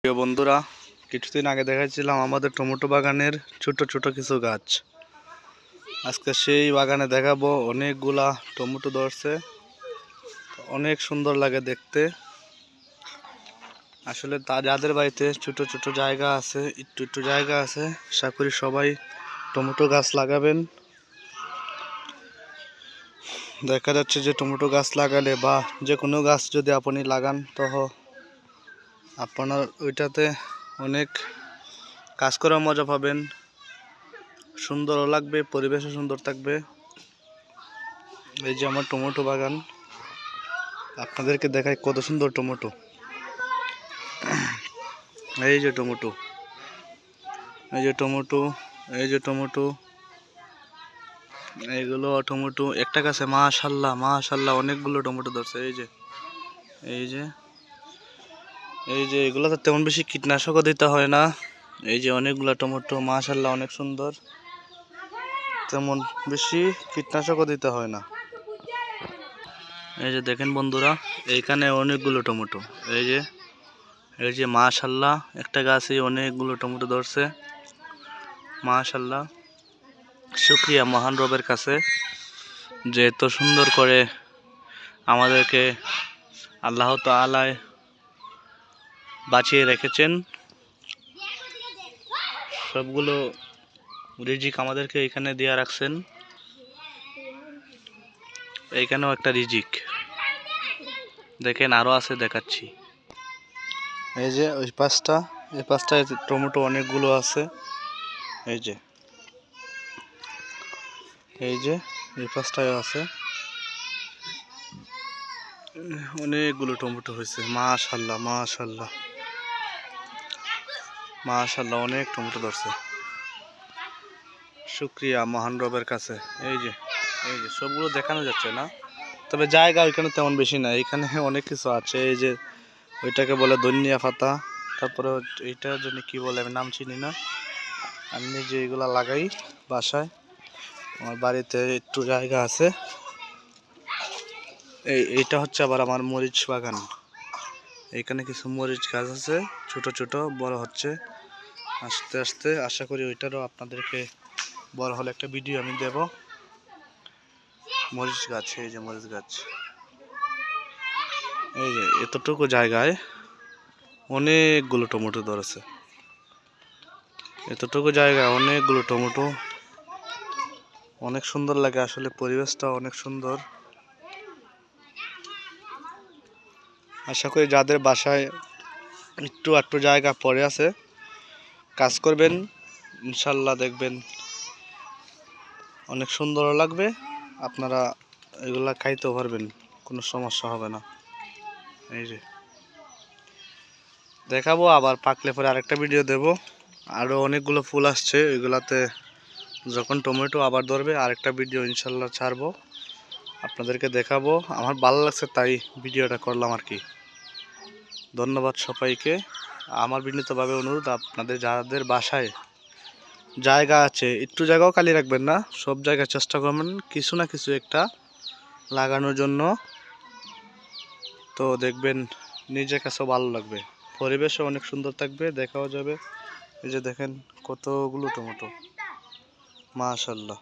প্রিয় বন্ধুরা, কিছুদিন আগে দেখাচ্ছিলাম আমাদের টমেটো বাগানের ছোট ছোট কিছু গাছ। আজকে সেই বাগানে দেখাবো অনেকগুলা টমেটো ধরছে, অনেক সুন্দর লাগে দেখতে। আসলে যাদের বাড়িতে ছোট ছোট জায়গা আছে, একটু জায়গা আছে, আশা করি সবাই টমেটো গাছ লাগাবেন। দেখা যাচ্ছে যে টমেটো গাছ লাগালে বা যে কোনো গাছ যদি আপনি লাগান তো আপনার ওইটাতে অনেক কাজ করার মজা পাবেন, সুন্দরও লাগবে, পরিবেশও সুন্দর থাকবে। এই যে আমার টমেটো বাগান, আপনাদেরকে দেখাই কত সুন্দর টমেটো। এই যে টমেটো, এই যে টমেটো, এই যে টমেটো, এইগুলো টমেটো একটা গাছে মাশাআল্লাহ মাশাআল্লাহ অনেকগুলো টমেটো ধরছে। এই যে এই যে এই যে এগুলোতে তেমন বেশি কীটনাশকও দিতে হয় না। এই যে অনেকগুলো টমেটো মাশাআল্লাহ অনেক সুন্দর, তেমন বেশি কীটনাশকও দিতে হয় না। এই যে দেখেন বন্ধুরা, এইখানে অনেকগুলো টমেটো। এই যে মাশাআল্লাহ একটা গাছে অনেকগুলো টমেটো ধরছে। মাশাআল্লাহ, শুকরিয়া মহান রবের কাছে যে এত সুন্দর করে আমাদেরকে আল্লাহ তাআলা বাঁচিয়ে রেখেছেন। সবগুলো রিজিক আমাদেরকে এখানে দিয়ে রাখছেন। এইখানেও একটা রিজিক দেখেন, আরো আছে দেখাচ্ছি। এই যে ওই পাশটা, এই পাশটায় টমেটো অনেকগুলো আছে। এই যে এই যে এই পাশটায় আছে, অনেকগুলো টমেটো হয়েছে। মাশাআল্লাহ মাশাআল্লাহ মাশাআল্লাহ অনেক টমেটো ধরছে, শুকরিয়া মহান রবের কাছে। এই যে সবগুলো দেখানো যাচ্ছে না, তবে জায়গা ওইখানে তেমন বেশি না, এখানে অনেক কিছু আছে। এই যে ওইটাকে বলে ধনিয়া পাতা, তারপরে এইটার জন্য কি বলে আমি নাম চিনি না। আমি নিজে এগুলা লাগাই বাসায়, আমার বাড়িতে একটু জায়গা আছে। এইটা হচ্ছে আবার আমার মরিচ বাগান। এইখানে কিছু মরিচ গাছ আছে, ছোট ছোট, বড় হচ্ছে আস্তে আস্তে। আশা করি ওইটারও আপনাদেরকে বড় হলে একটা ভিডিও আমি দেব। মরিচ গাছ, এই যে মরিচ গাছ, এই যে এতটুকু জায়গায় অনেকগুলো টমেটো ধরেছে। এতটুকু জায়গায় অনেকগুলো টমেটো, অনেক সুন্দর লাগে আসলে, পরিবেশটা অনেক সুন্দর। আশা করি যাদের বাসায় একটু জায়গা পড়ে আছে, কাজ করবেন, ইনশাল্লাহ দেখবেন অনেক সুন্দর লাগবে। আপনারা এগুলা খাইতেও পারবেন, কোনো সমস্যা হবে না। এই যে দেখাবো, আবার পাকলে পরে আরেকটা ভিডিও দেব। আরও অনেকগুলো ফুল আসছে, এগুলাতে যখন টমেটো আবার ধরবে আরেকটা ভিডিও ইনশাল্লাহ ছাড়বো, আপনাদেরকে দেখাবো। আমার ভালো লাগছে তাই ভিডিওটা করলাম আর কি। ধন্যবাদ সবাইকে। আমার বিনীতভাবে অনুরোধ, আপনাদের যাদের বাসায় জায়গা আছে, একটু জায়গাও খালি রাখবেন না, সব জায়গায় চেষ্টা করবেন কিছু না কিছু একটা লাগানোর জন্য। তো দেখবেন নিজের কাছেও ভালো লাগবে, পরিবেশও অনেক সুন্দর থাকবে, দেখাও যাবে। এই যে দেখেন কতগুলো টমেটো, মাশাআল্লাহ।